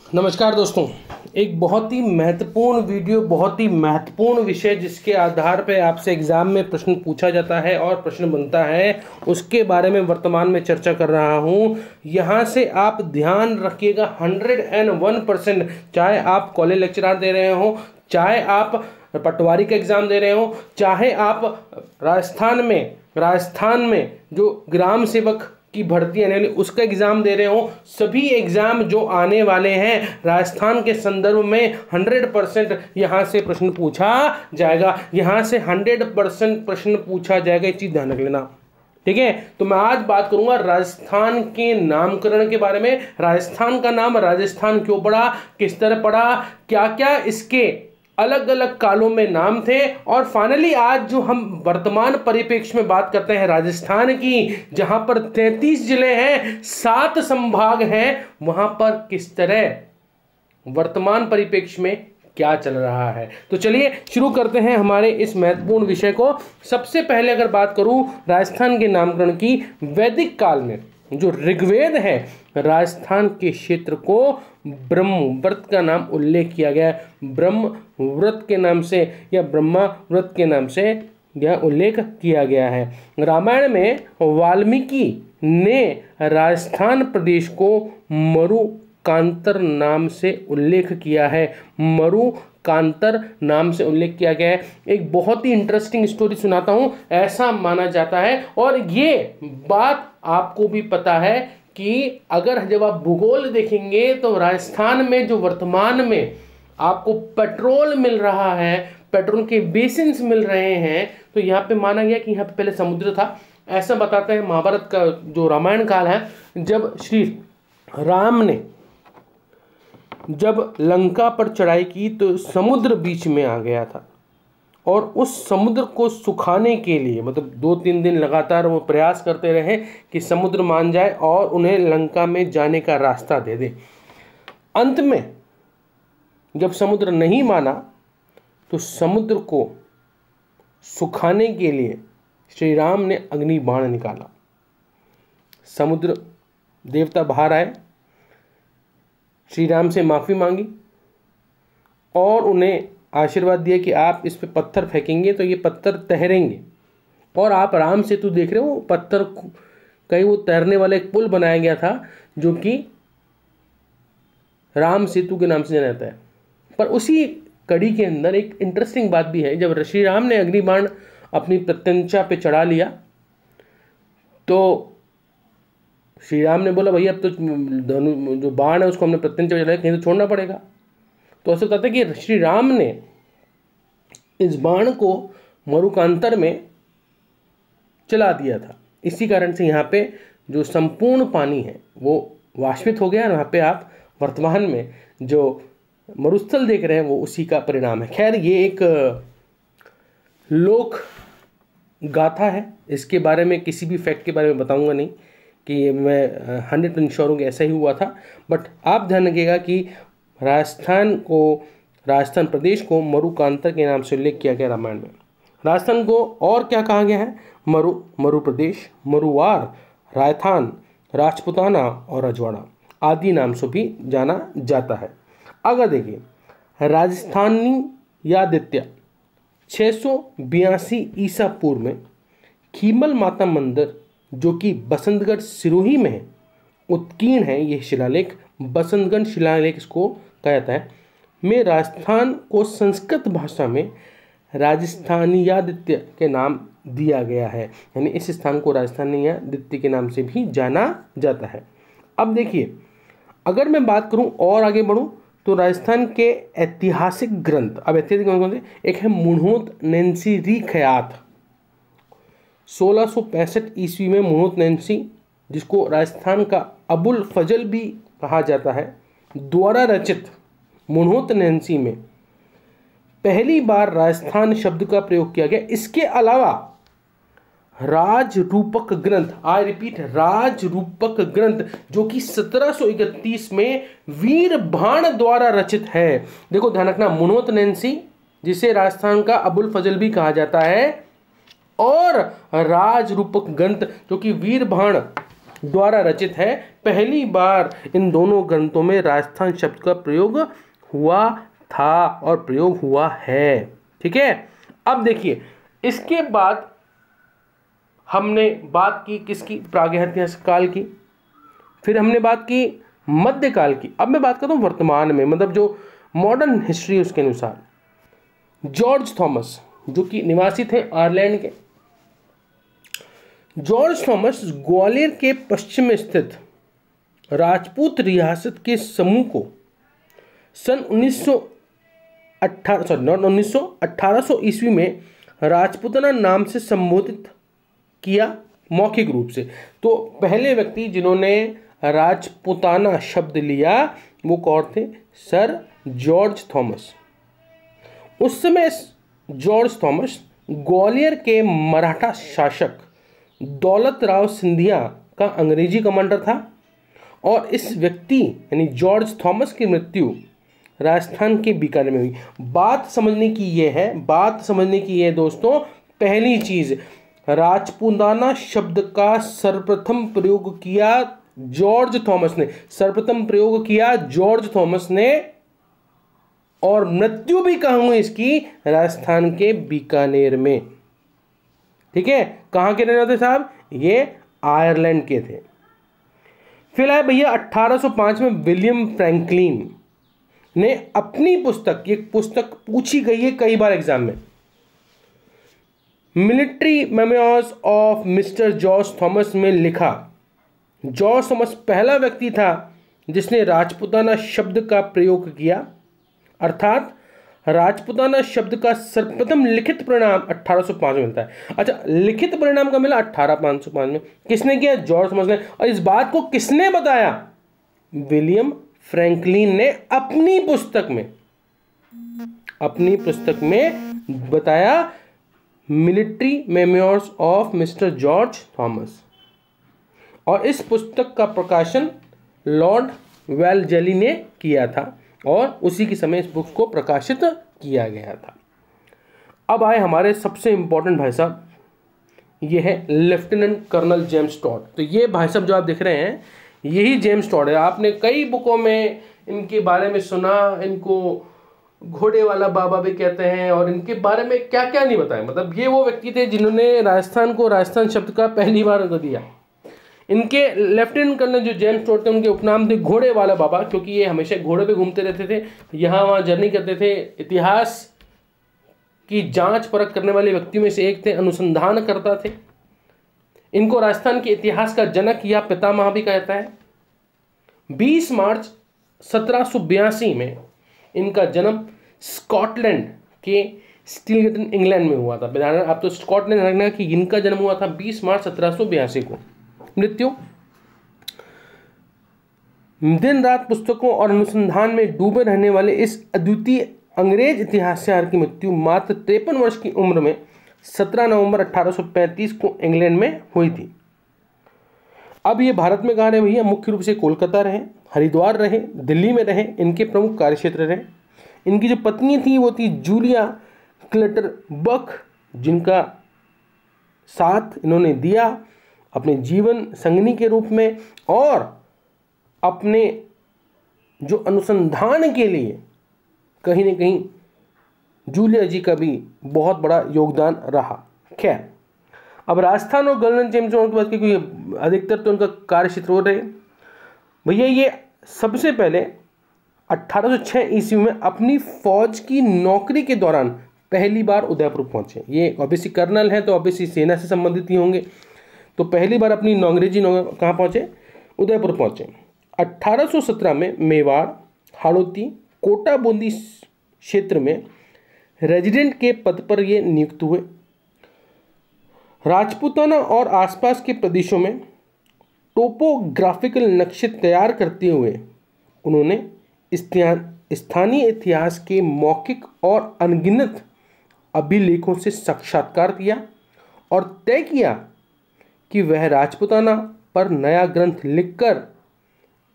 नमस्कार दोस्तों, एक बहुत ही महत्वपूर्ण वीडियो, बहुत ही महत्वपूर्ण विषय जिसके आधार पर आपसे एग्जाम में प्रश्न पूछा जाता है और प्रश्न बनता है, उसके बारे में वर्तमान में चर्चा कर रहा हूं। यहां से आप ध्यान रखिएगा 101%, चाहे आप कॉलेज लेक्चरर दे रहे हो, चाहे आप पटवारी का एग्जाम दे रहे हो, चाहे आप राजस्थान में जो ग्राम सेवक की भर्ती यानी उसका एग्जाम दे रहे हो, सभी एग्जाम जो आने वाले हैं राजस्थान के संदर्भ में 100% यहां से प्रश्न पूछा जाएगा। यहां से 100% प्रश्न पूछा जाएगा, ये चीज ध्यान रख लेना, ठीक है। तो मैं आज बात करूंगा राजस्थान के नामकरण के बारे में। राजस्थान का नाम राजस्थान क्यों पड़ा, किस तरह पड़ा, क्या क्या इसके अलग अलग कालों में नाम थे, और फाइनली आज जो हम वर्तमान परिप्रेक्ष्य में बात करते हैं राजस्थान की, जहां पर 33 जिले हैं, 7 संभाग हैं, वहां पर किस तरह वर्तमान परिप्रेक्ष्य में क्या चल रहा है। तो चलिए शुरू करते हैं हमारे इस महत्वपूर्ण विषय को। सबसे पहले अगर बात करूं राजस्थान के नामकरण की, वैदिक काल में जो ऋग्वेद है, राजस्थान के क्षेत्र को ब्रह्मव्रत का नाम उल्लेख किया गया है। ब्रह्मव्रत के नाम से या ब्रह्माव्रत के नाम से यह उल्लेख किया गया है। रामायण में वाल्मीकि ने राजस्थान प्रदेश को मरुकांतर नाम से उल्लेख किया है। मरुकांतर नाम से उल्लेख किया गया है। एक बहुत ही इंटरेस्टिंग स्टोरी सुनाता हूं। ऐसा माना जाता है, और ये बात आपको भी पता है कि अगर जब आप भूगोल देखेंगे तो राजस्थान में जो वर्तमान में आपको पेट्रोल मिल रहा है, पेट्रोल के बेसिन्स मिल रहे हैं, तो यहाँ पे माना गया कि यहाँ पे पहले समुद्र था। ऐसा बताते हैं महाभारत का जो रामायण काल है, जब श्री राम ने जब लंका पर चढ़ाई की तो समुद्र बीच में आ गया था, और उस समुद्र को सुखाने के लिए मतलब 2-3 दिन लगातार वो प्रयास करते रहे कि समुद्र मान जाए और उन्हें लंका में जाने का रास्ता दे दे। अंत में जब समुद्र नहीं माना तो समुद्र को सुखाने के लिए श्री राम ने अग्नि बाण निकाला। समुद्र देवता बाहर आए, श्री राम से माफ़ी मांगी और उन्हें आशीर्वाद दिया कि आप इस पे पत्थर फेंकेंगे तो ये पत्थर तैरेंगे, और आप राम सेतु देख रहे हो, पत्थर कहीं वो तैरने वाला एक पुल बनाया गया था जो कि राम सेतु के नाम से जाना जाता है। पर उसी कड़ी के अंदर एक इंटरेस्टिंग बात भी है। जब श्री राम ने अग्निबाण अपनी प्रत्यंचा पे चढ़ा लिया तो श्री राम ने बोला, भैया अब तो जो बाण है उसको हमने प्रत्यंचा पे चढ़ाया, कहीं तो छोड़ना पड़ेगा। तो ऐसा बताते हैं कि श्री राम ने इस बाण को मरुकांतर में चला दिया था। इसी कारण से यहाँ पे जो संपूर्ण पानी है वो वाष्पित हो गया, और वहाँ पे आप वर्तमान में जो मरुस्थल देख रहे हैं वो उसी का परिणाम है। खैर, ये एक लोक गाथा है, इसके बारे में किसी भी फैक्ट के बारे में बताऊंगा नहीं कि मैं 100% श्योर हूँ कि ऐसा ही हुआ था। बट आप ध्यान रखिएगा कि राजस्थान प्रदेश को मरुकांतर के नाम से उल्लेख किया गया रामायण में। राजस्थान को और क्या कहा गया है? मरु प्रदेश, मरुवार, रायथान, राजपुताना और रजवाड़ा आदि नाम से भी जाना जाता है। अगर देखिए राजस्थानी यादित्य 682 ईसा पूर्व में खीमल माता मंदिर जो कि बसंतगढ़ सिरोही में है उत्कीर्ण है। यह शिलालेख बसंतगढ़ शिलालेख इसको कहा जाता है, में राजस्थान को संस्कृत भाषा में राजस्थानियादित्य के नाम दिया गया है। यानी इस स्थान को राजस्थानियादित्य के नाम से भी जाना जाता है। अब देखिए, अगर मैं बात करूं और आगे बढ़ूं तो राजस्थान के ऐतिहासिक ग्रंथ, अब ऐतिहासिक ग्रंथ कौन से? एक है मुणोत नैन्सी री खयात, 1665 ईस्वी में मुणोत नैन्सी, जिसको राजस्थान का अबुल फजल भी कहा जाता है, द्वारा रचित मुणोत नैन्सी में पहली बार राजस्थान शब्द का प्रयोग किया गया। इसके अलावा राजरूपक ग्रंथ, आई रिपीट, राजरूपक ग्रंथ जो कि 1731 में वीर भाण द्वारा रचित है। देखो ध्यान रखना, मुणोत नैन्सी जिसे राजस्थान का अबुल फजल भी कहा जाता है, और राजरूपक ग्रंथ जो कि वीर भाण द्वारा रचित है। पहली बार इन दोनों ग्रंथों में राजस्थान शब्द का प्रयोग हुआ था और प्रयोग हुआ है। ठीक है, अब देखिए इसके बाद हमने बात की किसकी, प्रागैतिहासिक काल की, फिर हमने बात की मध्यकाल की। अब मैं बात करता हूँ वर्तमान में, मतलब जो मॉडर्न हिस्ट्री उसके अनुसार। जॉर्ज थॉमस जो कि निवासी थे आयरलैंड के, जॉर्ज थॉमस ग्वालियर के पश्चिम में स्थित राजपूत रियासत के समूह को सन 1800 ईस्वी में राजपूताना नाम से संबोधित किया मौखिक रूप से। तो पहले व्यक्ति जिन्होंने राजपूताना शब्द लिया वो कौन थे, सर जॉर्ज थॉमस। उस समय जॉर्ज थॉमस ग्वालियर के मराठा शासक दौलत राव सिंधिया का अंग्रेजी कमांडर था और इस व्यक्ति यानी जॉर्ज थॉमस की मृत्यु राजस्थान के बीकानेर में हुई। बात समझने की ये है दोस्तों, पहली चीज राजपूताना शब्द का सर्वप्रथम प्रयोग किया जॉर्ज थॉमस ने, और मृत्यु भी कहाँ हुई इसकी, राजस्थान के बीकानेर में। ठीक है, कहाँ के रहने वाले थे साहब, ये आयरलैंड के थे। फिर आए भैया 1805 में विलियम फ्रैंकलिन ने अपनी पुस्तक, ये पुस्तक पूछी गई है कई बार एग्जाम में, military memoirs of mister George Thomas में लिखा। जॉर्ज थॉमस पहला व्यक्ति था जिसने राजपूताना शब्द का प्रयोग किया, अर्थात राजपूताना शब्द का सर्वप्रथम लिखित परिणाम 1805 में मिलता है। अच्छा, लिखित परिणाम का मिला 1805 में, किसने किया, जॉर्ज थॉमस ने। और इस बात को किसने बताया, विलियम फ्रैंकलिन ने अपनी पुस्तक में बताया, military memoirs of mister George Thomas. और इस पुस्तक का प्रकाशन लॉर्ड वेलजेली ने किया था और उसी के समय इस बुक को प्रकाशित किया गया था। अब आए हमारे सबसे इंपॉर्टेंट भाई साहब, ये है लेफ्टिनेंट कर्नल जेम्स टॉड। तो ये भाई साहब जो आप देख रहे हैं यही जेम्स टॉड है। आपने कई बुकों में इनके बारे में सुना, इनको घोड़े वाला बाबा भी कहते हैं, और इनके बारे में क्या क्या नहीं बताया। मतलब ये वो व्यक्ति थे जिन्होंने राजस्थान को राजस्थान शब्द का पहली बार दिया। इनके लेफ्टिनेंट कर्नल जो जेम्स टॉड थे उनके उपनाम थे घोड़े वाला बाबा, क्योंकि ये हमेशा घोड़े पे घूमते रहते थे, यहाँ वहाँ जर्नी करते थे, इतिहास की जांच परख करने वाले व्यक्तियों में से एक थे, अनुसंधान करता थे। इनको राजस्थान के इतिहास का जनक या पितामह भी कहता है। 20 मार्च 1782 में इनका जन्म स्कॉटलैंड के स्टिलगटन इंग्लैंड में हुआ था। आप तो स्कॉटलैंड रखना कि इनका जन्म हुआ था 20 मार्च 1782 को। मृत्यु, दिन रात पुस्तकों और अनुसंधान में डूबे रहने वाले इस अद्वितीय अंग्रेज इतिहासकार की मृत्यु मात्र 53 वर्ष की उम्र में 17 नवंबर 1835 को इंग्लैंड में हुई थी। अब ये भारत में कहाँ रहे भैया, मुख्य रूप से कोलकाता रहे, हरिद्वार रहे, दिल्ली में रहे, इनके प्रमुख कार्यक्षेत्र रहे। इनकी जो पत्नी थी वो थी जूलिया क्लटर बक, जिनका साथ इन्होंने दिया अपने जीवन संगिनी के रूप में, और अपने जो अनुसंधान के लिए कहीं न कहीं जूलिया जी का भी बहुत बड़ा योगदान रहा। खैर, अब राजस्थान और गवर्नर जेम्स टॉड की बात की, क्योंकि अधिकतर तो उनका कार्य क्षेत्र हो रहे भैया। ये सबसे पहले 1806 ईस्वी में अपनी फौज की नौकरी के दौरान पहली बार उदयपुर पहुंचे। ये ऑब्वियसली कर्नल हैं तो ऑब्वियसली सेना से संबंधित ही होंगे। तो पहली बार अपनी अंग्रेजी कहाँ पहुंचे, उदयपुर पहुंचे। 1817 में मेवाड़, हाड़ौती, कोटा, बूंदी क्षेत्र में रेजिडेंट के पद पर ये नियुक्त हुए। राजपूताना और आसपास के प्रदेशों में टोपोग्राफिकल नक्शे तैयार करते हुए उन्होंने स्थानीय इतिहास के मौखिक और अनगिनत अभिलेखों से साक्षात्कार किया और तय किया कि वह राजपूताना पर नया ग्रंथ लिखकर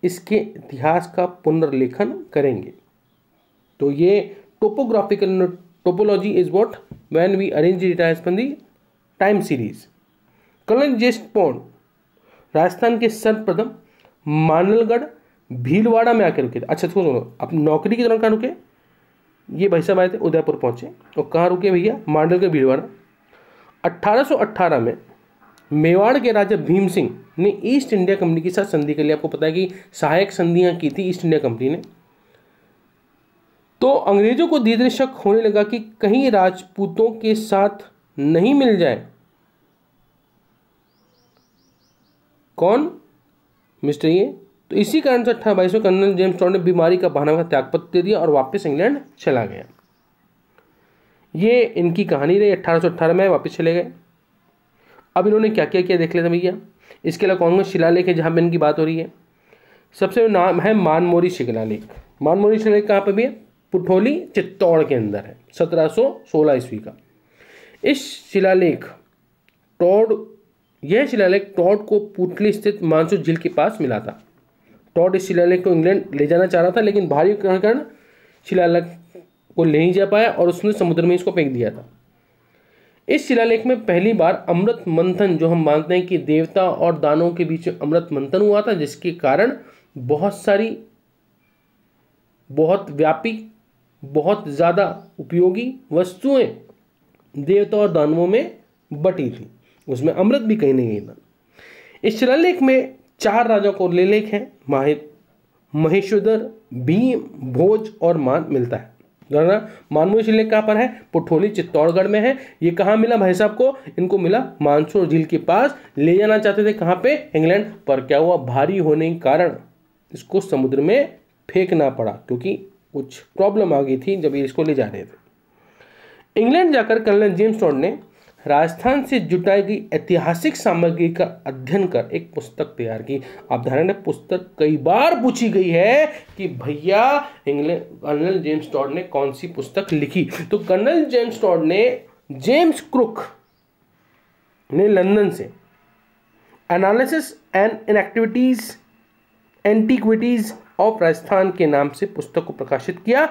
इसके इतिहास का पुनर्लेखन करेंगे। तो ये topology is what when we arrange it as per the time series. Colonel James Tod Rajasthan के सर्वप्रथम मानलगढ़ भीलवाड़ा में आके रुके थे। अच्छा सुनो, अब नौकरी के दौरान कहाँ रुके? ये भाई साहब आए थे, उदयपुर पहुंचे और कहाँ रुके भैया? मांडलगढ़ भीलवाड़ा। 1818 में मेवाड़ के राजा भीम सिंह ने ईस्ट इंडिया कंपनी के साथ संधि कर लिया। आपको पता है कि सहायक संधियां की थी ईस्ट इंडिया कंपनी ने। तो अंग्रेजों को धीरे धीरे शक होने लगा कि कहीं राजपूतों के साथ नहीं मिल जाए। कौन? मिस्टर ये। तो इसी कारण से 1822 में कर्नल जेम्स टॉड ने बीमारी का बहाना का त्यागपत्र दे दिया और वापस इंग्लैंड चला गया। ये इनकी कहानी रही। 1818 में वापस चले गए। अब इन्होंने क्या क्या किया देख लेते भैया। इसके अलावा कौन कौन शिलालेख है जहाँ पे इनकी बात हो रही है? सबसे नाम है मानमोरी शिलालेख। मानमोरी शिलालेख कहाँ पे भी है? पुठोली चित्तौड़ के अंदर है, 1716 ईस्वी का। इस शिलालेख यह शिलालेख टॉड को पुठली स्थित मानसूर झील के पास मिला था। टॉड इस शिलालेख को इंग्लैंड ले जाना चाह रहा था, लेकिन भारी कारण शिलालेख को ले नहीं जा पाया और उसने समुद्र में इसको फेंक दिया था। इस शिलालेख में पहली बार अमृत मंथन, जो हम मानते हैं कि देवता और दानवों के बीच अमृत मंथन हुआ था, जिसके कारण बहुत सारी बहुत व्यापी बहुत ज़्यादा उपयोगी वस्तुएं देवता और दानवों में बटी थी। उसमें अमृत भी कहीं नहीं था। इस शिलालेख में 4 राजाओं को उल्लेख है। महेश्वर, भीम, भोज और मान मिलता है। मानमोरी शिलालेख कहाँ पर है? पुठोली चित्तौड़गढ़ में है। ये कहाँ मिला भाई साहब को? इनको मिला मानसूर झील के पास। ले जाना चाहते थे कहाँ पे? इंग्लैंड। पर क्या हुआ? भारी होने के कारण इसको समुद्र में फेंकना पड़ा, क्योंकि कुछ प्रॉब्लम आ गई थी जब ये इसको ले जा रहे थे। इंग्लैंड जाकर कर्नल जेम्स टॉड ने राजस्थान से जुटाई गई ऐतिहासिक सामग्री का अध्ययन कर एक पुस्तक तैयार की। आप ध्यान रखें, पुस्तक कई बार पूछी गई है कि भैया कर्नल जेम्स टॉड ने कौन सी पुस्तक लिखी। तो कर्नल जेम्स टॉड ने जेम्स क्रुक ने लंदन से analysis and antiquities of Rajasthan के नाम से पुस्तक को प्रकाशित किया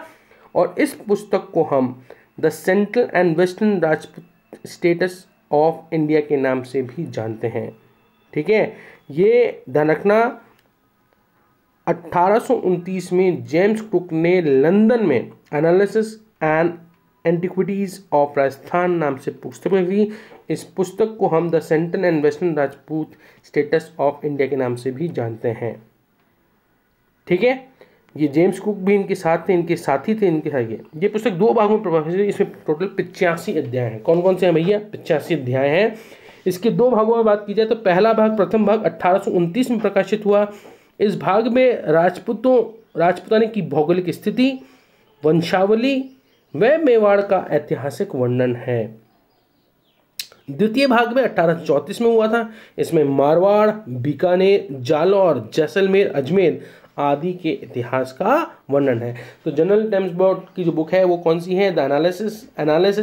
और इस पुस्तक को हम the central and western Rajput status of India के नाम से भी जानते हैं। ठीक है, ये ध्यान रखना। 1829 में जेम्स कुक ने लंदन में analysis and antiquities of Rajasthan नाम से पुस्तक लिखी। इस पुस्तक को हम the central and western Rajput status of India के नाम से भी जानते हैं। ठीक है, ये जेम्स कुक भी इनके साथ थे, इनके साथी थे, इनके साथ। ये पुस्तक 2 भागों में प्रकाशित है। इसमें टोटल 85 अध्याय हैं। कौन कौन से हैं भैया? 85 अध्याय हैं। इसके 2 भागों में बात की जाए तो पहला भाग, प्रथम भाग 1829 में प्रकाशित हुआ। इस भाग में राजपूतानी की भौगोलिक स्थिति, वंशावली व मेवाड़ का ऐतिहासिक वर्णन है। द्वितीय भाग में 1834 में हुआ था। इसमें मारवाड़, बीकानेर, जालौर, जैसलमेर, अजमेर आदि के इतिहास का वर्णन है। तो जनरल टाइम्स बोर्ड की जो बुक है वो कौन सी है? The analysis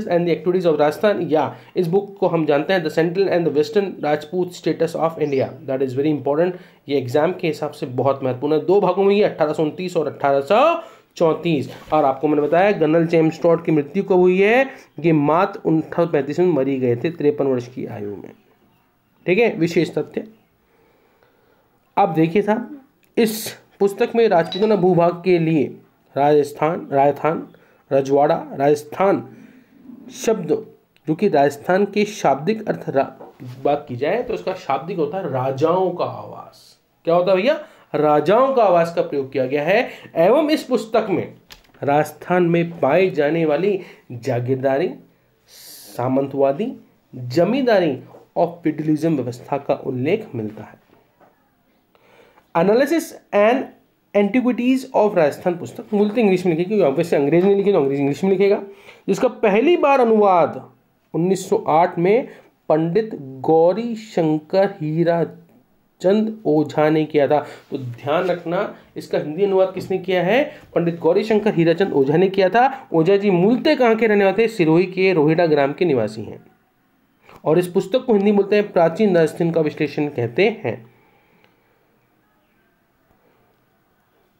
and the activities of Rajasthan, या इस बुक को हम जानते हैं the central and the western Rajput status of India. That is very important. ये एग्जाम के हिसाब से बहुत महत्वपूर्ण है। 2 भागों में ये 1829 और 1834। और आपको मैंने बताया कर्नल जेम्स टॉड की मृत्यु कब हुई है? ये मात्र 1835 में मरी गए थे, 53 वर्ष की आयु में। ठीक है, विशेष तथ्य। अब देखिए साहब, इस पुस्तक में राजपूताना भूभाग के लिए राजस्थान, रजवाड़ा, राजस्थान शब्द, जो कि राजस्थान के शाब्दिक अर्थ बात की जाए तो उसका शाब्दिक होता है राजाओं का आवास। क्या होता है भैया? राजाओं का आवास का प्रयोग किया गया है। एवं इस पुस्तक में राजस्थान में पाई जाने वाली जागीरदारी, सामंतवादी, जमींदारी और फेडरलिज्म व्यवस्था का उल्लेख मिलता है। Analysis and antiquities of Rajasthan पुस्तक मूलतः इंग्लिश में लिखेगी, ऑब्वियसली अंग्रेजी में लिखे तो अंग्रेजी इंग्लिश में लिखेगा, जिसका पहली बार अनुवाद 1908 में पंडित गौरी शंकर हीराचंद ओझा ने किया था। तो ध्यान रखना, इसका हिंदी अनुवाद किसने किया है? पंडित गौरी शंकर हीराचंद ओझा ने किया था। ओझा जी मूलतः कहाँ के रहने वाले थे? सिरोही के रोहिड़ा ग्राम के निवासी हैं और इस पुस्तक को हिंदी बोलते हैं प्राचीन राजस्थान का विश्लेषण कहते हैं।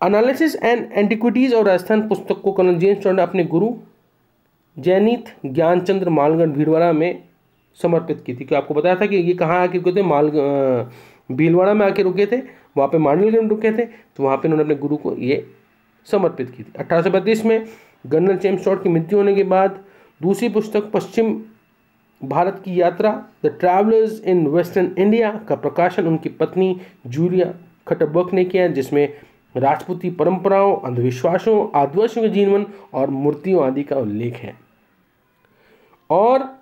एनालिसिस एंड एंटीक्विटीज और राजस्थान पुस्तक को कर्नल जेम्स टॉड ने अपने गुरु जयनीत ज्ञानचंद्र मालगढ़ भीलवाड़ा में समर्पित की थी। कि आपको बताया था कि ये कहाँ आके थे? भीलवाड़ा में आके रुके थे, वहाँ पे मांडलगढ़ में रुके थे, तो वहाँ पे उन्होंने अपने गुरु को ये समर्पित की थी। 1832 में कर्नल जेम्स टॉड की मृत्यु होने के बाद दूसरी पुस्तक पश्चिम भारत की यात्रा the travellers in western India का प्रकाशन उनकी पत्नी जूलिया खटबर्ग ने किया, जिसमें राजपूती परंपराओं, अंधविश्वासों, आदिवासियों के जीवन और मूर्तियों आदि का उल्लेख है। और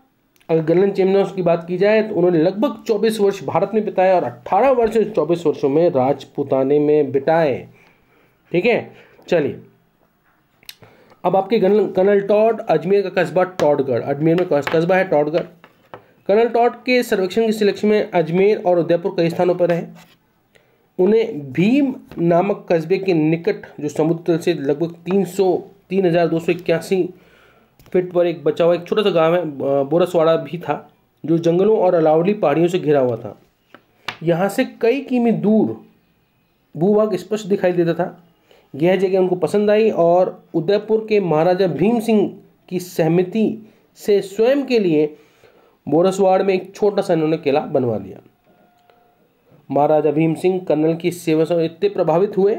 अगर कर्नल चेमनॉस की बात की जाए तो उन्होंने लगभग 24 वर्ष भारत में बिताए और 18 वर्ष से 24 वर्षों में राजपूताने में बिताए। ठीक है, चलिए अब आपके कर्नल टॉड, अजमेर का कस्बा टॉडगढ़, अजमेर में कस्बा है टॉडगढ़। कर्नल टॉड के सर्वेक्षण की सिलेक्शन में अजमेर और उदयपुर कई स्थानों पर है। उन्हें भीम नामक कस्बे के निकट, जो समुद्र तल से लगभग 3,281 फीट पर एक बचा हुआ एक छोटा सा गांव है, बोरसवाड़ा भी था, जो जंगलों और अलावली पहाड़ियों से घिरा हुआ था। यहाँ से कई किमी दूर भूभाग स्पष्ट दिखाई देता था। यह जगह उनको पसंद आई और उदयपुर के महाराजा भीम सिंह की सहमति से स्वयं के लिए बोरसवाड़ में एक छोटा सा इन्होंने किला बनवा लिया। महाराजा भीम सिंह कर्नल की सेवा से इतने प्रभावित हुए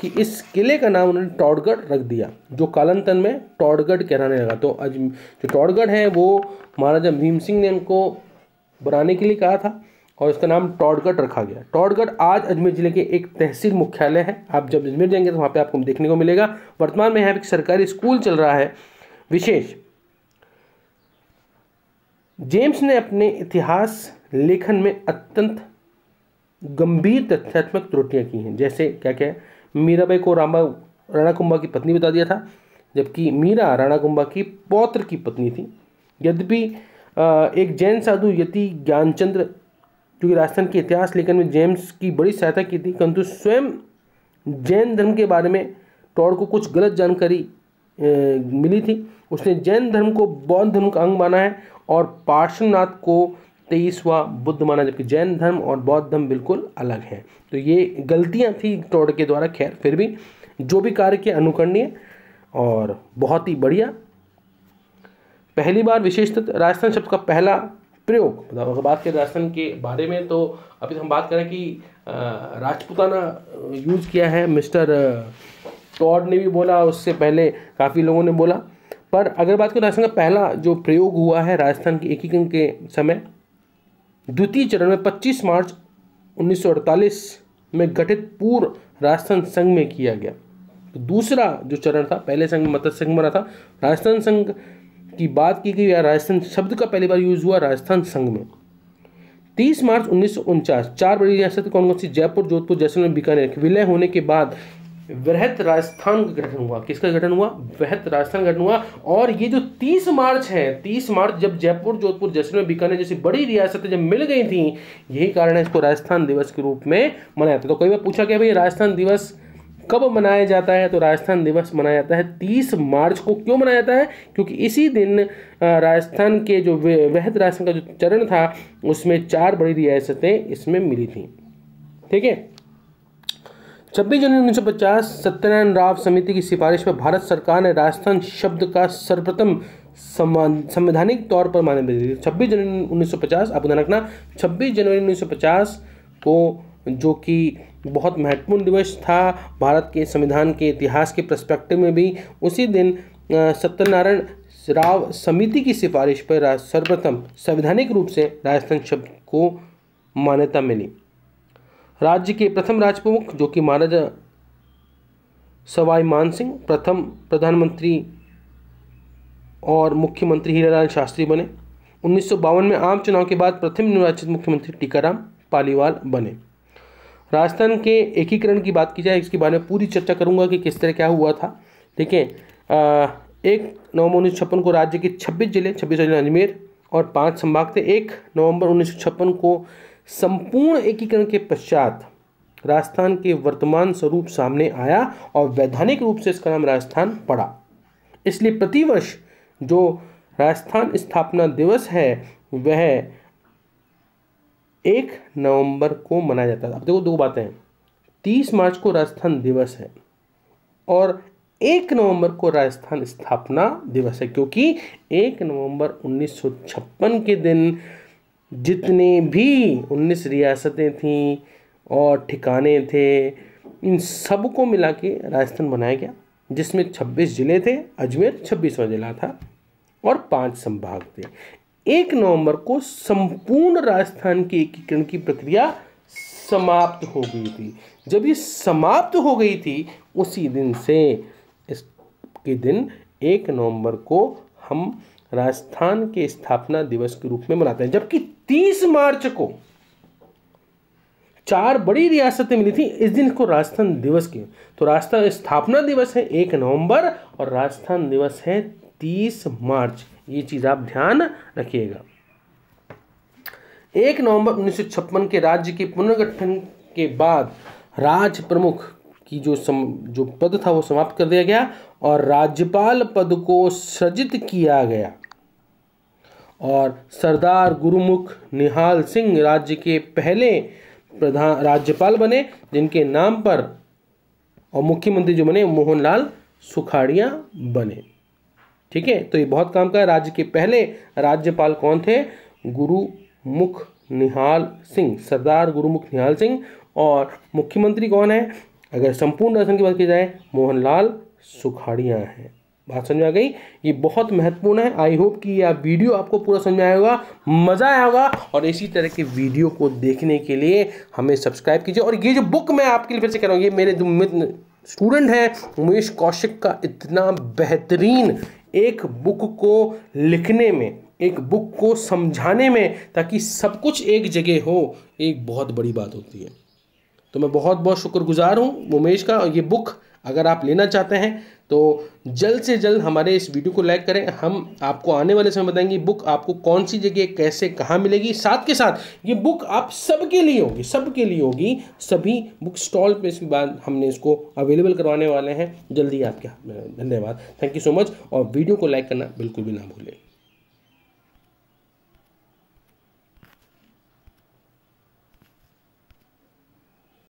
कि इस किले का नाम उन्होंने टॉडगढ़ रख दिया, जो कालांतर में टॉडगढ़ कहलाने लगा। तो आज जो टॉडगढ़ है वो महाराजा भीम सिंह ने उनको बनाने के लिए कहा था और इसका नाम टॉडगढ़ रखा गया। टॉडगढ़ आज अजमेर जिले के एक तहसील मुख्यालय है। आप जब अजमेर जाएंगे तो वहाँ पे आपको देखने को मिलेगा। वर्तमान में यहाँ एक सरकारी स्कूल चल रहा है विशेष। जेम्स ने अपने इतिहास लेखन में अत्यंत गंभीर तथ्यात्मक त्रुटियां की हैं, जैसे क्या क्या मीराबाई को राणा कुंभा की पत्नी बता दिया था, जबकि मीरा राणा कुंभा की पौत्र की पत्नी थी। यद्यपि एक जैन साधु यति ज्ञानचंद्र, जो कि राजस्थान के इतिहास लेखन में जेम्स की बड़ी सहायता की थी, परंतु स्वयं जैन धर्म के बारे में टॉड को कुछ गलत जानकारी मिली थी। उसने जैन धर्म को बौद्ध धर्म का अंग माना है और पार्श्वनाथ को 23वां बुद्ध माना, जबकि जैन धर्म और बौद्ध धर्म बिल्कुल अलग है। तो ये गलतियां थी टॉड के द्वारा। खैर फिर भी जो भी कार्य किया अनुकरणीय और बहुत ही बढ़िया। पहली बार विशेषतः राजस्थान शब्द का पहला प्रयोग, मतलब अगर बात करें राजस्थान के बारे में तो अभी हम बात करें कि राजपूताना यूज़ किया है, मिस्टर टॉड ने भी बोला, उससे पहले काफ़ी लोगों ने बोला। पर अगर बात करें राजस्थान का पहला जो प्रयोग हुआ है राजस्थान के एकीकरण के समय, द्वितीय चरण में 25 मार्च 1948 में गठित पूर्व राजस्थान संघ में किया गया। तो दूसरा जो चरण था, पहले संघ में मत्स्य संघ बना था, राजस्थान संघ की बात की गई या राजस्थान शब्द का पहली बार यूज हुआ राजस्थान संघ में। 30 मार्च 1949 चार बड़ी रियासत कौन कौन सी, जयपुर, जोधपुर, जैसलमेर, बीकानेर विलय होने के बाद वृहत राजस्थान का गठन हुआ। किसका गठन हुआ? वृहत राजस्थान गठन हुआ। और ये जो 30 मार्च है, 30 मार्च जब जयपुर, जोधपुर, जैसलमेर, बीकानेर जैसी बड़ी रियासतें जब मिल गई थी, यही कारण है इसको राजस्थान दिवस के रूप में मनाया जाता है। तो कई बार पूछा गया भाई राजस्थान दिवस कब मनाया जाता है, तो राजस्थान दिवस मनाया जाता है 30 मार्च को। क्यों मनाया जाता है? क्योंकि इसी दिन राजस्थान के जो वृहत राजस्थान का जो चरण था उसमें 4 बड़ी रियासतें इसमें मिली थी। ठीक है। 26 जनवरी 1950 सत्यनारायण राव समिति की सिफारिश पर भारत सरकार ने राजस्थान शब्द का सर्वप्रथम संवैधानिक तौर पर मान्यता दी। 26 जनवरी 1950, आप ध्यान रखना 26 जनवरी 1950 को, जो कि बहुत महत्वपूर्ण दिवस था भारत के संविधान के इतिहास के पर्सपेक्टिव में भी। उसी दिन सत्यनारायण राव समिति की सिफारिश पर सर्वप्रथम संवैधानिक रूप से राजस्थान शब्द को मान्यता मिली। राज्य के प्रथम राजप्रमुख, जो कि महाराजा सवाई मानसिंह, प्रथम प्रधानमंत्री और मुख्यमंत्री हीरालाल शास्त्री बने। 1952 में आम चुनाव के बाद प्रथम निर्वाचित मुख्यमंत्री टीकाराम पालीवाल बने। राजस्थान के एकीकरण की बात की जाए, इसके बारे में पूरी चर्चा करूंगा कि किस तरह क्या हुआ था। देखिए, 1 नवंबर 1956 को राज्य के 26 जिले, 26 जिले अजमेर और 5 संभाग थे। 1 नवंबर 1956 को संपूर्ण एकीकरण के पश्चात राजस्थान के वर्तमान स्वरूप सामने आया और वैधानिक रूप से इसका नाम राजस्थान पड़ा। इसलिए प्रतिवर्ष जो राजस्थान स्थापना दिवस है वह 1 नवंबर को मनाया जाता है। अब देखो 2 बातें हैं, 30 मार्च को राजस्थान दिवस है और 1 नवंबर को राजस्थान स्थापना दिवस है, क्योंकि 1 नवंबर 1956 के दिन जितने भी 19 रियासतें थीं और ठिकाने थे, इन सब को मिला के राजस्थान बनाया गया, जिसमें 26 जिले थे, अजमेर 26वां जिला था और 5 संभाग थे। 1 नवंबर को संपूर्ण राजस्थान के एकीकरण की प्रक्रिया समाप्त हो गई थी। जब ये समाप्त हो गई थी, उसी दिन से इसके दिन 1 नवंबर को हम राजस्थान के स्थापना दिवस के रूप में मनाते हैं। जबकि 30 मार्च को 4 बड़ी रियासतें मिली थी, इस दिन को राजस्थान दिवस के, तो राजस्थान स्थापना दिवस है 1 नवंबर और राजस्थान दिवस है 30 मार्च। ये चीज आप ध्यान रखिएगा। 1 नवंबर 1956 के राज्य के पुनर्गठन के बाद राज प्रमुख की जो पद था वो समाप्त कर दिया गया और राज्यपाल पद को सृजित किया गया और सरदार गुरुमुख निहाल सिंह राज्य के पहले प्रधान राज्यपाल बने, जिनके नाम पर, और मुख्यमंत्री जो बने मोहनलाल सुखाड़िया बने। ठीक है, तो ये बहुत काम का है। राज्य के पहले राज्यपाल कौन थे? गुरुमुख निहाल सिंह, सरदार गुरुमुख निहाल सिंह। और मुख्यमंत्री कौन है? अगर संपूर्ण राजस्थान की बात की जाए, मोहनलाल सुखाड़िया है। बात समझ आ गई? ये बहुत महत्वपूर्ण है। आई होप कि यह वीडियो आपको पूरा समझ आया होगा, मज़ा आया होगा। और इसी तरह के वीडियो को देखने के लिए हमें सब्सक्राइब कीजिए। और ये जो बुक मैं आपके लिए फिर से कह रहा हूँ, ये मेरे जो मित्र स्टूडेंट हैं उमेश कौशिक का इतना बेहतरीन एक बुक को लिखने में, एक बुक को समझाने में, ताकि सब कुछ एक जगह हो, एक बहुत बड़ी बात होती है। तो मैं बहुत बहुत शुक्रगुजार हूँ उमेश का। ये बुक अगर आप लेना चाहते हैं तो जल्द से जल्द हमारे इस वीडियो को लाइक करें। हम आपको आने वाले समय बताएंगे बुक आपको कौन सी जगह, कैसे, कहाँ मिलेगी। साथ के साथ ये बुक आप सबके लिए होगी, सबके लिए होगी। सभी बुक स्टॉल पे इसके बाद हमने इसको अवेलेबल करवाने वाले हैं जल्दी आपके हाथ में। धन्यवाद, थैंक यू सो मच। और वीडियो को लाइक करना बिल्कुल भी ना भूलें।